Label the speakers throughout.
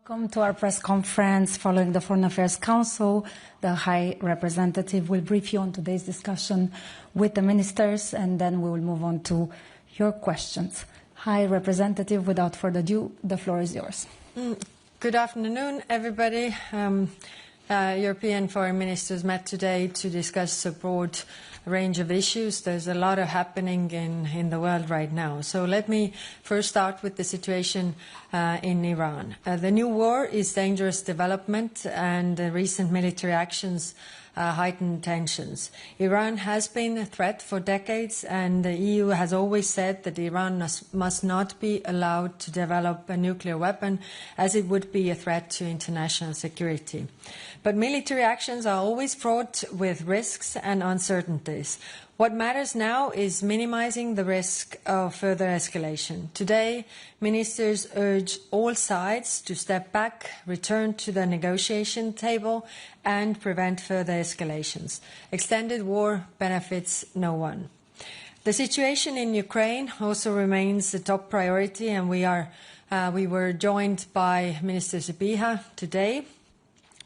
Speaker 1: Welcome to our press conference following the Foreign Affairs Council. The High Representative will brief you on today's discussion with the ministers, and then we will move on to your questions. High Representative, without further ado, the floor is yours.
Speaker 2: Good afternoon, everybody. European foreign ministers met today to discuss a broad range of issues. There's a lot happening in the world right now. So let me first start with the situation in Iran. The new war is dangerous development, and recent military actions heightened tensions. Iran has been a threat for decades, and the EU has always said that Iran must not be allowed to develop a nuclear weapon, as it would be a threat to international security. But military actions are always fraught with risks and uncertainties. What matters now is minimizing the risk of further escalation. Today, ministers urge all sides to step back, return to the negotiation table, and prevent further escalations. Extended war benefits no one. The situation in Ukraine also remains a top priority, and we were joined by Minister Sybiha today.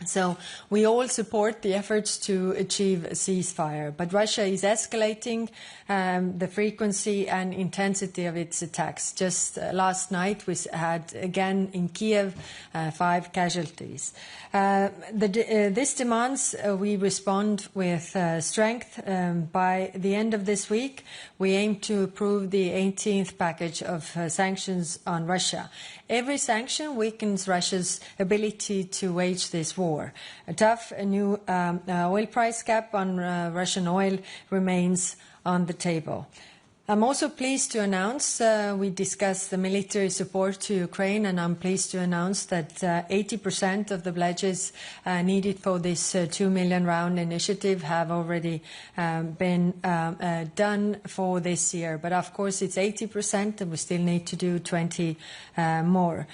Speaker 2: So we all support the efforts to achieve a ceasefire, but Russia is escalating the frequency and intensity of its attacks. Just last night we had again in Kiev 5 casualties. This demands we respond with strength. By the end of this week, we aim to approve the 18th package of sanctions on Russia. Every sanction weakens Russia's ability to wage this war. A tough new oil price cap on Russian oil remains on the table. I'm also pleased to announce we discussed the military support to Ukraine, and I'm pleased to announce that 80% of the pledges needed for this 2 million round initiative have already been done for this year. But of course it's 80%, and we still need to do 20 more.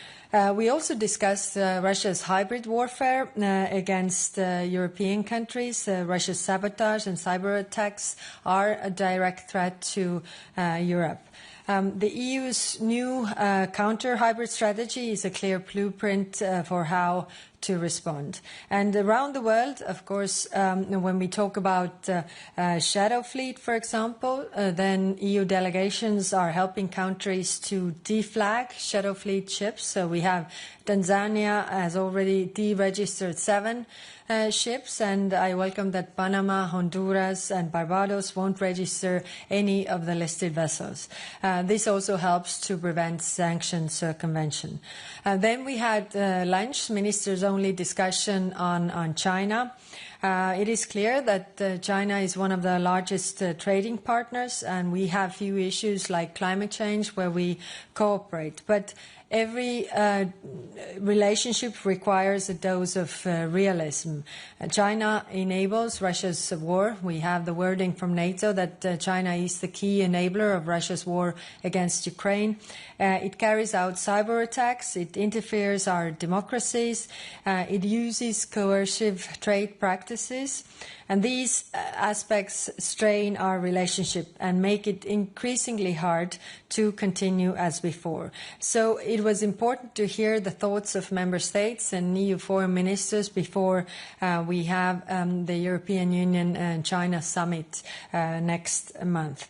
Speaker 2: We also discussed Russia's hybrid warfare against European countries. Russia's sabotage and cyber attacks are a direct threat to Europe. The EU's new counter-hybrid strategy is a clear blueprint for how to respond. And around the world, of course, when we talk about Shadow Fleet, for example, then EU delegations are helping countries to deflag Shadow Fleet ships. So we have Tanzania has already deregistered 7 ships, and I welcome that Panama, Honduras and Barbados won't register any of the listed vessels. This also helps to prevent sanction circumvention. Then we had lunch, ministers-only discussion on China. It is clear that China is one of the largest trading partners, and we have few issues like climate change where we cooperate. But every relationship requires a dose of realism. China enables Russia's war. We have the wording from NATO that China is the key enabler of Russia's war against Ukraine. It carries out cyber attacks. It interferes our democracies. It uses coercive trade practices. And these aspects strain our relationship and make it increasingly hard to continue as before. So it was important to hear the thoughts of member states and EU foreign ministers before we have the European Union and China summit next month.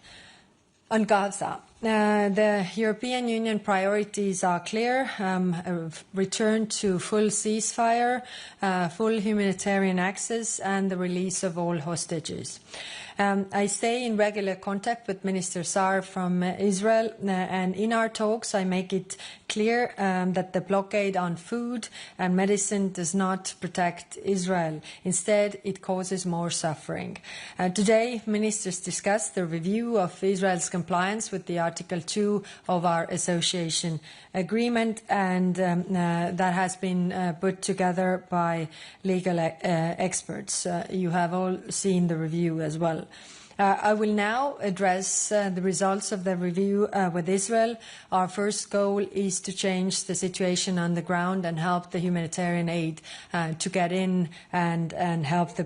Speaker 2: On Gaza, the European Union priorities are clear: a return to full ceasefire, full humanitarian access, and the release of all hostages. I stay in regular contact with Minister Saar from Israel, and in our talks I make it clear that the blockade on food and medicine does not protect Israel. Instead, it causes more suffering. Today, ministers discussed the review of Israel's compliance with the Article 2 of our association agreement, and that has been put together by legal experts. You have all seen the review as well. I will now address the results of the review with Israel. Our first goal is to change the situation on the ground and help the humanitarian aid to get in and help the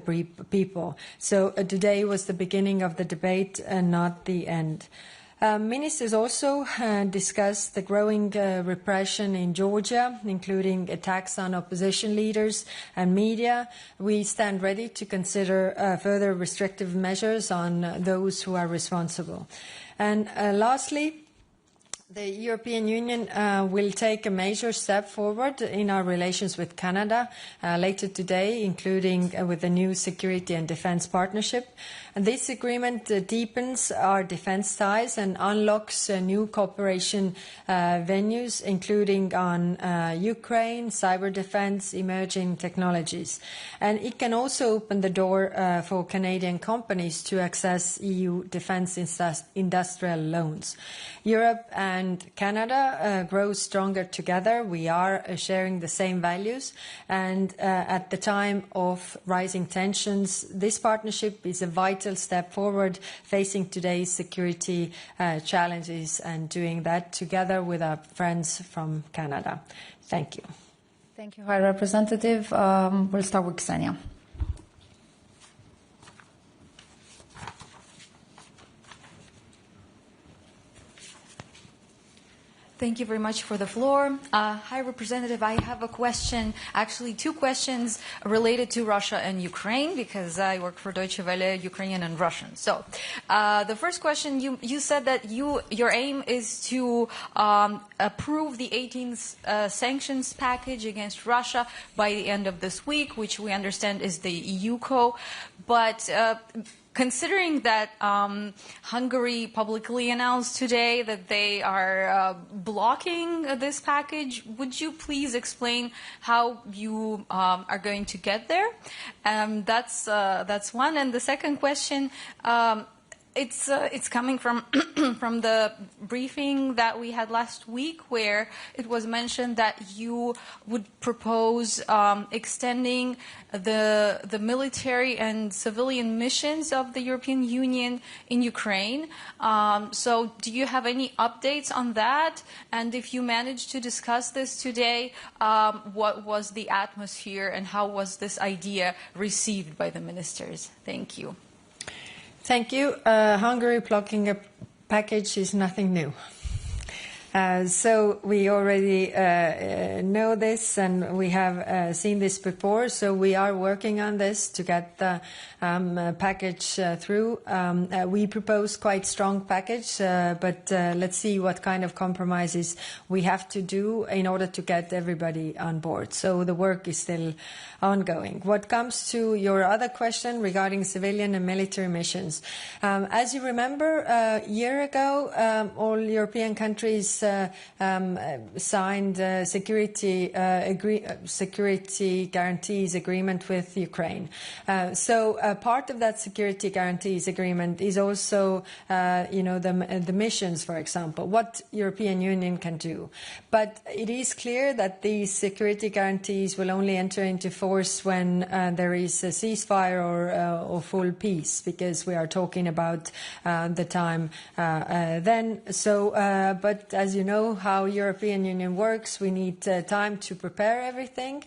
Speaker 2: people. So today was the beginning of the debate and not the end. Ministers also discussed the growing repression in Georgia, including attacks on opposition leaders and media. We stand ready to consider further restrictive measures on those who are responsible. And lastly, the European Union will take a major step forward in our relations with Canada later today, including with the new security and defence partnership. And this agreement deepens our defence ties and unlocks new cooperation venues, including on Ukraine, cyber defence, emerging technologies. And it can also open the door for Canadian companies to access EU defence industrial loans. Europe and Canada grow stronger together. We are sharing the same values, and at the time of rising tensions, this partnership is a vital step forward facing today's security challenges, and doing that together with our friends from Canada. Thank you.
Speaker 1: Thank you, High Representative. We'll start with Ksenia.
Speaker 3: Thank you very much for the floor. High Representative, I have a question, actually two questions related to Russia and Ukraine, because I work for Deutsche Welle, Ukrainian and Russian. So the first question, you said that your aim is to approve the 18th sanctions package against Russia by the end of this week, which we understand is the EUCO. But considering that Hungary publicly announced today that they are blocking this package, would you please explain how you are going to get there? That's one. And the second question, it's coming from from the briefing that we had last week, where it was mentioned that you would propose extending the military and civilian missions of the European Union in Ukraine. So do you have any updates on that? And if you managed to discuss this today, what was the atmosphere and how was this idea received by the ministers? Thank you.
Speaker 2: Thank you. Hungary blocking a package is nothing new. So we already know this, and we have seen this before. So we are working on this to get the package through. We propose quite strong package, but let's see what kind of compromises we have to do in order to get everybody on board. So the work is still ongoing. What comes to your other question regarding civilian and military missions, as you remember, a year ago, all European countries signed security guarantees agreement with Ukraine. So part of that security guarantees agreement is also, the missions, for example, what European Union can do. But it is clear that these security guarantees will only enter into force when there is a ceasefire or full peace, because we are talking about the time then. So, but as you know how European Union works, we need time to prepare everything.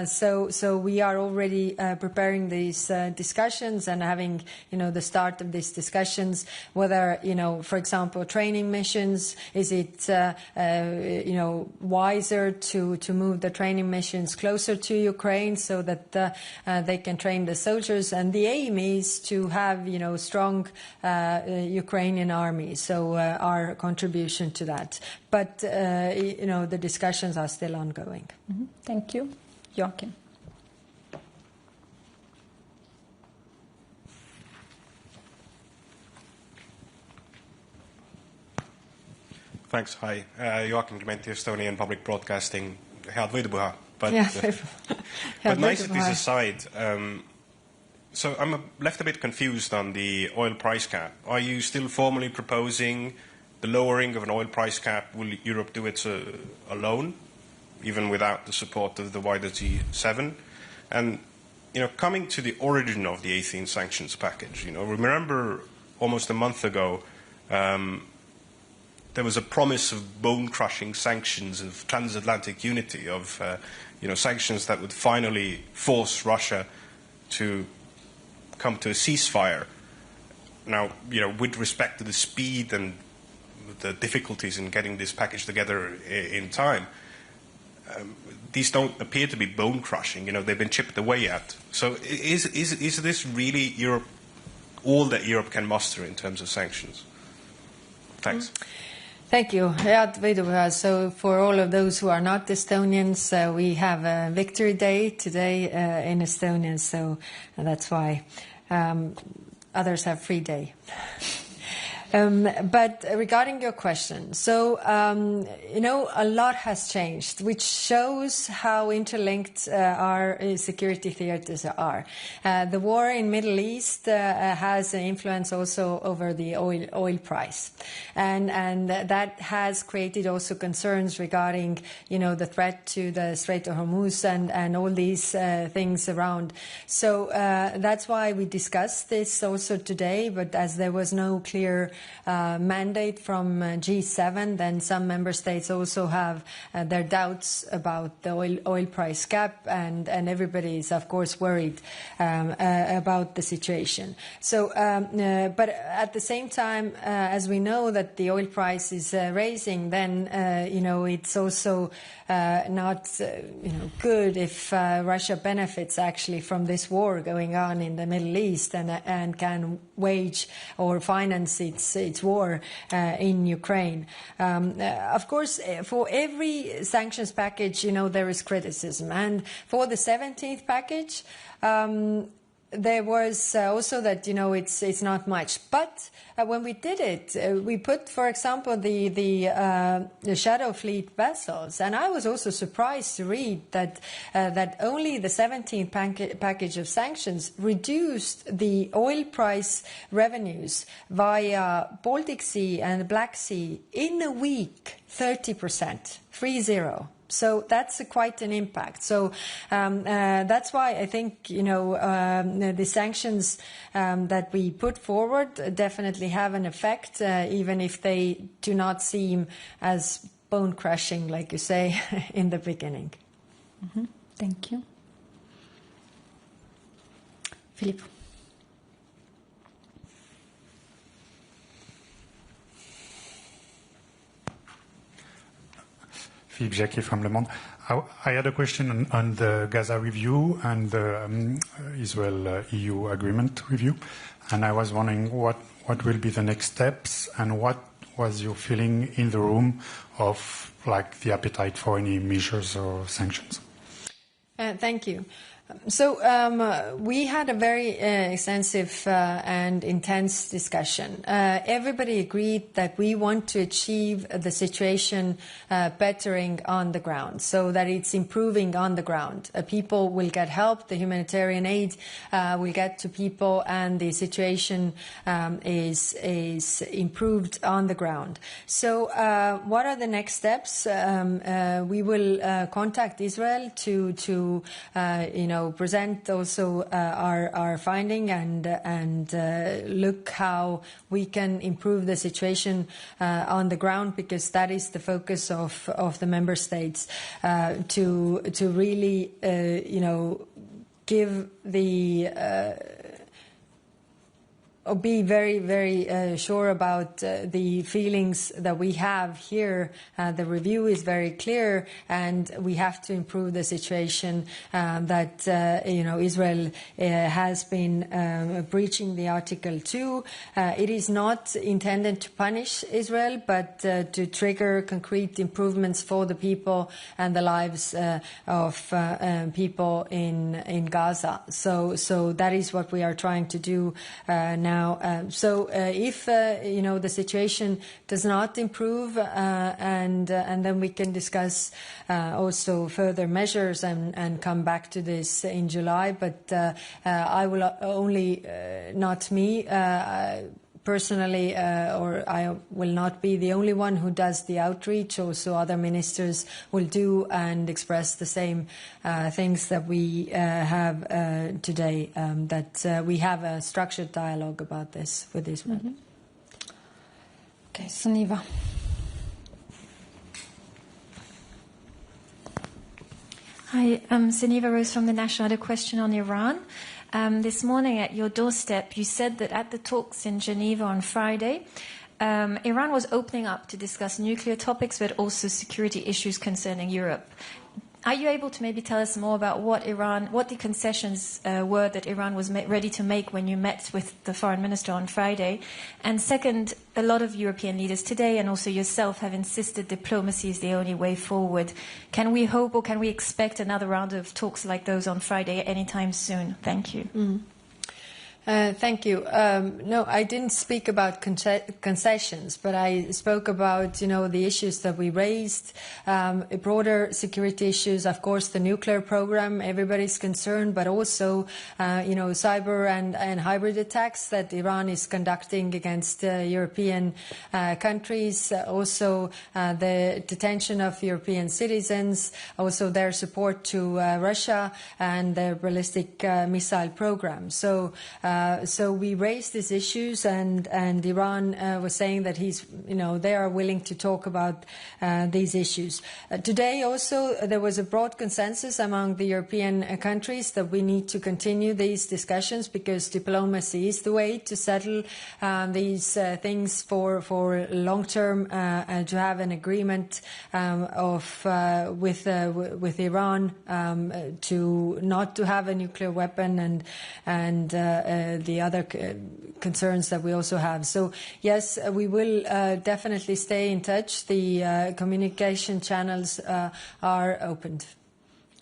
Speaker 2: So we are already preparing these discussions and having, the start of these discussions, whether, for example, training missions, is it, wiser to move the training missions closer to Ukraine so that they can train the soldiers. And the aim is to have, strong Ukrainian army. So our contribution to that. But, the discussions are still ongoing.
Speaker 1: Mm-hmm. Thank you. Joachim.
Speaker 4: Thanks. Hi. Joachim Clementi, Estonian Public Broadcasting. Head võidupüha. But niceties aside, so I'm left a bit confused on the oil price cap. Are you still formally proposing the lowering of an oil price cap? Will Europe do it alone, even without the support of the wider G7? And, coming to the origin of the 18th sanctions package, remember almost a month ago, there was a promise of bone-crushing sanctions, of transatlantic unity, of sanctions that would finally force Russia to come to a ceasefire. Now, with respect to the speed and the difficulties in getting this package together in time, these don't appear to be bone-crushing. They've been chipped away at. So is this really Europe, all that Europe can muster in terms of sanctions? Thanks.
Speaker 2: Thank you. Head võidupüha. So for all of those who are not Estonians, we have a Victory Day today in Estonia, so that's why others have free day. But regarding your question, so, a lot has changed, which shows how interlinked our security theaters are. The war in Middle East has an influence also over the oil price. And that has created also concerns regarding, the threat to the Strait of Hormuz and all these things around. So that's why we discussed this also today, but as there was no clear mandate from G7, then some member states also have their doubts about the oil price cap, and everybody is of course worried about the situation. So, but at the same time, as we know that the oil price is raising, then it's also not good if Russia benefits actually from this war going on in the Middle East and can wage or finance its war in Ukraine. Of course, for every sanctions package, there is criticism, and for the 17th package, there was also that, it's not much. But when we did it, we put, for example, the shadow fleet vessels. And I was also surprised to read that only the 17th package of sanctions reduced the oil price revenues via Baltic Sea and Black Sea in a week, 30%, 30. So that's quite an impact. So that's why I think, the sanctions that we put forward definitely have an effect, even if they do not seem as bone-crushing, like you say, in the beginning.
Speaker 1: Mm-hmm. Thank you. Philippe.
Speaker 5: Philippe Jacquet from Le Monde. I had a question on the Gaza review and the Israel-EU agreement review, and I was wondering what will be the next steps and what was your feeling in the room of the appetite for any measures or sanctions?
Speaker 2: Thank you. So we had a very extensive and intense discussion. Everybody agreed that we want to achieve the situation bettering on the ground, so that it's improving on the ground. People will get help, the humanitarian aid will get to people, and the situation is improved on the ground. So what are the next steps? We will contact Israel to present also our finding and look how we can improve the situation on the ground, because that is the focus of the member states, to really give the be very, very sure about the feelings that we have here. The review is very clear, and we have to improve the situation that Israel has been breaching the Article 2. It is not intended to punish Israel, but to trigger concrete improvements for the people and the lives of people in Gaza. So that is what we are trying to do now. So if the situation does not improve, and then we can discuss also further measures and come back to this in July. But I will only, not me personally, or I will not be the only one who does the outreach. Also other ministers will do and express the same things that we have today, that we have a structured dialogue about this with Israel. Mm-hmm.
Speaker 1: Okay, Sunniva.
Speaker 6: Hi, I'm Sunniva Rose from The National. I had a question on Iran. This morning at your doorstep, you said that at the talks in Geneva on Friday, Iran was opening up to discuss nuclear topics, but also security issues concerning Europe. Are you able to maybe tell us more about what the concessions were that Iran was ready to make when you met with the foreign minister on Friday? And second, a lot of European leaders today and also yourself have insisted diplomacy is the only way forward. Can we hope or can we expect another round of talks like those on Friday anytime soon? Thank you.
Speaker 2: Thank you. No, I didn't speak about concessions, but I spoke about, the issues that we raised, broader security issues, of course, the nuclear program, everybody's concerned, but also, cyber and hybrid attacks that Iran is conducting against European countries, also the detention of European citizens, also their support to Russia and their ballistic missile program. So we raised these issues, and Iran was saying that they are willing to talk about these issues. Today also there was a broad consensus among the European countries that we need to continue these discussions because diplomacy is the way to settle these things for long term, and to have an agreement with Iran to not to have a nuclear weapon and the other concerns that we also have. So yes, we will definitely stay in touch. The communication channels are opened.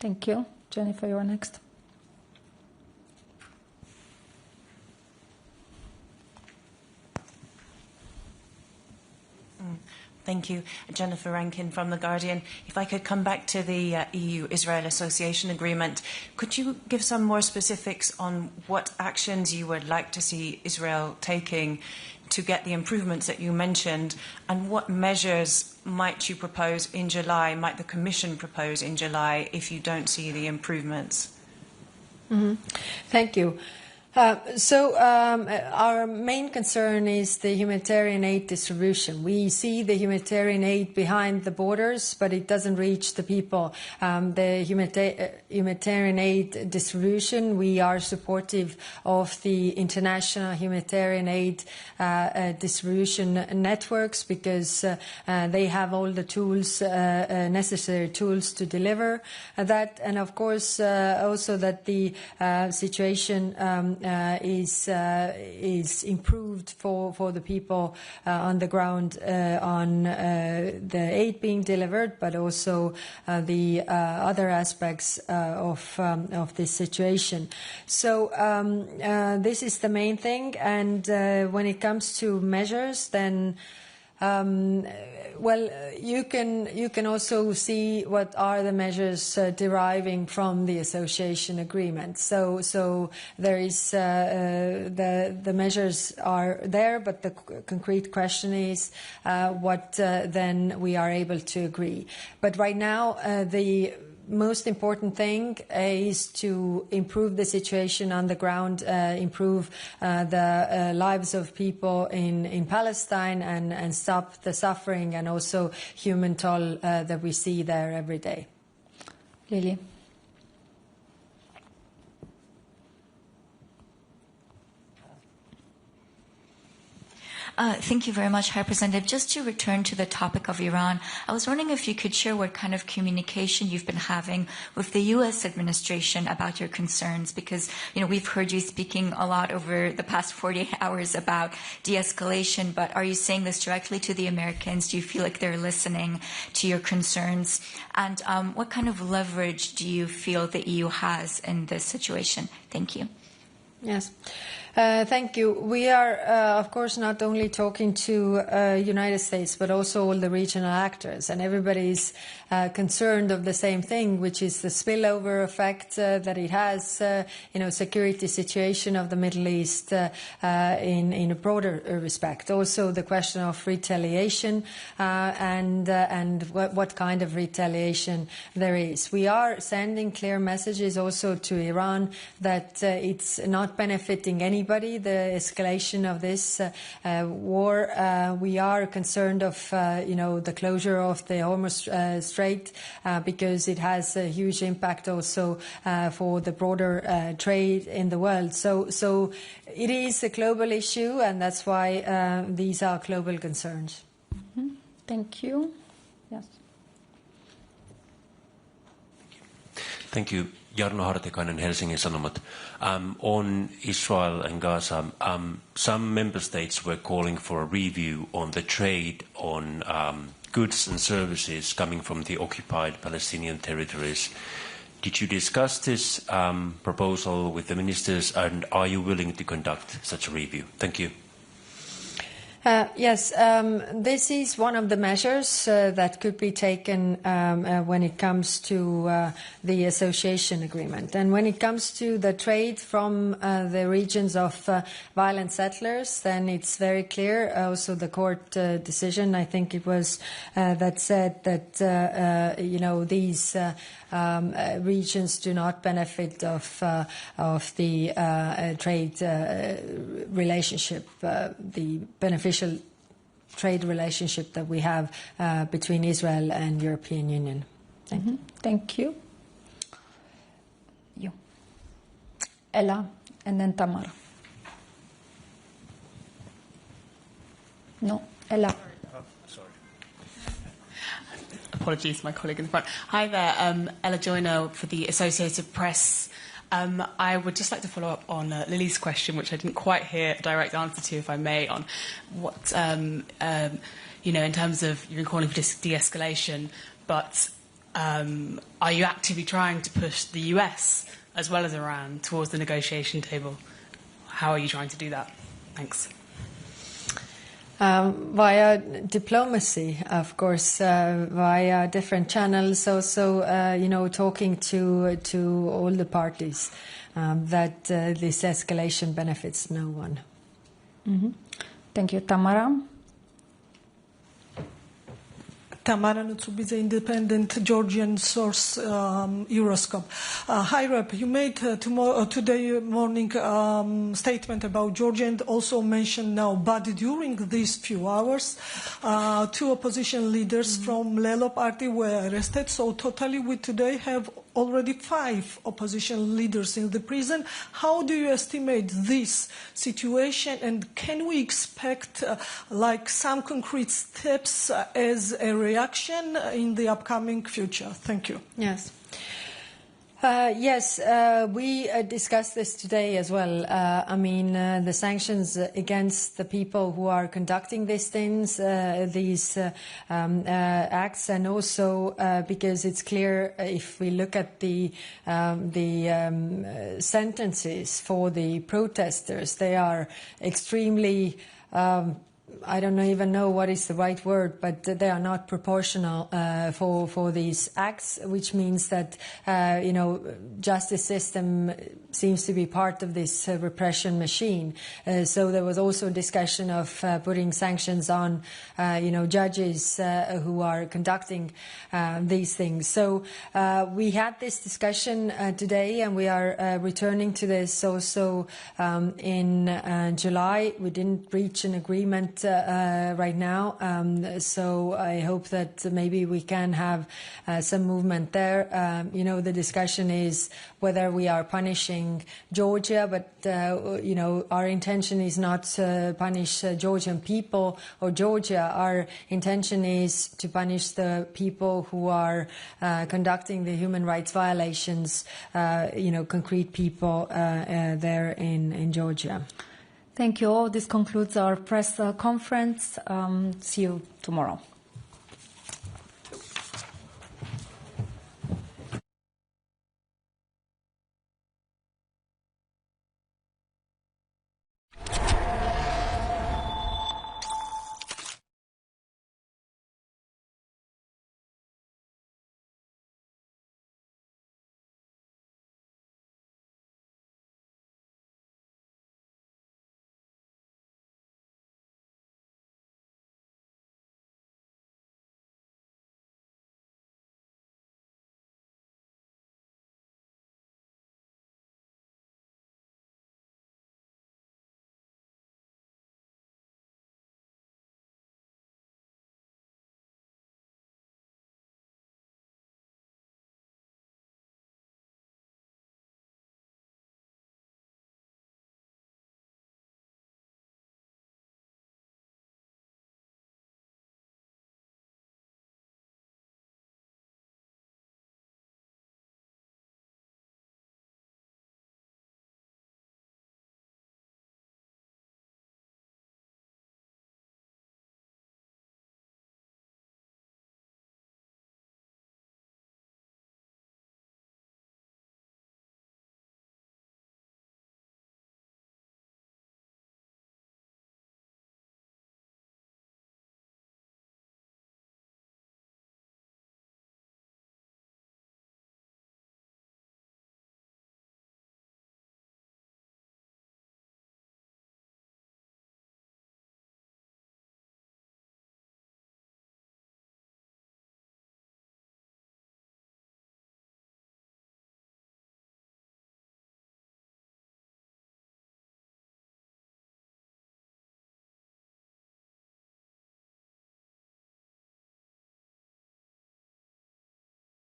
Speaker 1: Thank you. Jennifer, you're next.
Speaker 7: Thank you. Jennifer Rankin from The Guardian. If I could come back to the EU-Israel Association Agreement, could you give some more specifics on what actions you would like to see Israel taking to get the improvements that you mentioned, and what measures might you propose in July, might the Commission propose in July if you don't see the improvements?
Speaker 2: Thank you. Our main concern is the humanitarian aid distribution. We see the humanitarian aid behind the borders, but it doesn't reach the people. The humanitarian aid distribution, we are supportive of the international humanitarian aid distribution networks because they have all the tools, necessary tools to deliver that. And of course, also that the situation is improved for the people on the ground on the aid being delivered, but also the other aspects of this situation. So this is the main thing. And when it comes to measures, then you can also see what are the measures deriving from the association agreement. So there is the measures are there, but the concrete question is what then we are able to agree. But right now the most important thing is to improve the situation on the ground, improve the lives of people in Palestine and stop the suffering and also human toll that we see there every day.
Speaker 1: Lily.
Speaker 8: Thank you very much, High Representative. Just to return to the topic of Iran, I was wondering if you could share what kind of communication you've been having with the U.S. administration about your concerns, because, we've heard you speaking a lot over the past 48 hours about de-escalation, but are you saying this directly to the Americans? Do you feel like they're listening to your concerns? And what kind of leverage do you feel the EU has in this situation? Thank you.
Speaker 2: Yes. Thank you. We are, of course, not only talking to United States, but also all the regional actors, and everybody is concerned of the same thing, which is the spillover effect that it has, security situation of the Middle East in a broader respect. Also, the question of retaliation and what kind of retaliation there is. We are sending clear messages also to Iran that it's not benefiting any anybody, the escalation of this war. We are concerned of, the closure of the Hormuz Strait because it has a huge impact also for the broader trade in the world. So it is a global issue, and that's why these are global concerns.
Speaker 1: Mm-hmm. Thank you. Yes.
Speaker 9: Thank you. Jarno Hartikainen, Helsingin Sanomat. On Israel and Gaza, some member states were calling for a review on the trade on goods and services coming from the occupied Palestinian territories. Did you discuss this proposal with the ministers, and are you willing to conduct such a review? Thank you.
Speaker 2: Yes, this is one of the measures that could be taken when it comes to the association agreement. And when it comes to the trade from the regions of violent settlers, then it's very clear. Also, the court decision, I think it was, that said that these regions do not benefit of the trade relationship, the beneficial trade relationship that we have between Israel and European Union. Thank you.
Speaker 1: Thank you. You. Ella, and then Tamara. No, Ella.
Speaker 10: Apologies, my colleague in the front. Hi there, Ella Joyner for the Associated Press. I would just like to follow up on Lily's question, which I didn't quite hear a direct answer to, if I may, on what, in terms of you've been calling for de-escalation, but are you actively trying to push the US as well as Iran towards the negotiation table? How are you trying to do that? Thanks.
Speaker 2: Via diplomacy, of course, via different channels, also, talking to all the parties, that this escalation benefits no one.
Speaker 1: Mm-hmm. Thank you. Tamara?
Speaker 11: Tamara Nutsubidze, independent Georgian source, Euroscope. Hi, Rep. You made today morning statement about Georgia and also mentioned now, but during these few hours, 2 opposition leaders from Lelo party were arrested. So totally we today have already 5 opposition leaders in the prison. How do you estimate this situation, and can we expect some concrete steps as a reaction in the upcoming future? Thank you.
Speaker 2: Yes. Yes, we discussed this today as well. The sanctions against the people who are conducting these things, these acts, and also because it's clear if we look at the sentences for the protesters, they are extremely I don't even know what is the right word, but they are not proportional for these acts, which means that justice system seems to be part of this repression machine. So there was also discussion of putting sanctions on judges who are conducting these things. So we had this discussion today, and we are returning to this also in July. We didn't reach an agreement right now, so I hope that maybe we can have some movement there. The discussion is whether we are punishing Georgia, but our intention is not to punish Georgian people or Georgia. Our intention is to punish the people who are conducting the human rights violations, concrete people there in Georgia.
Speaker 1: Thank you all. This concludes our press conference. See you tomorrow.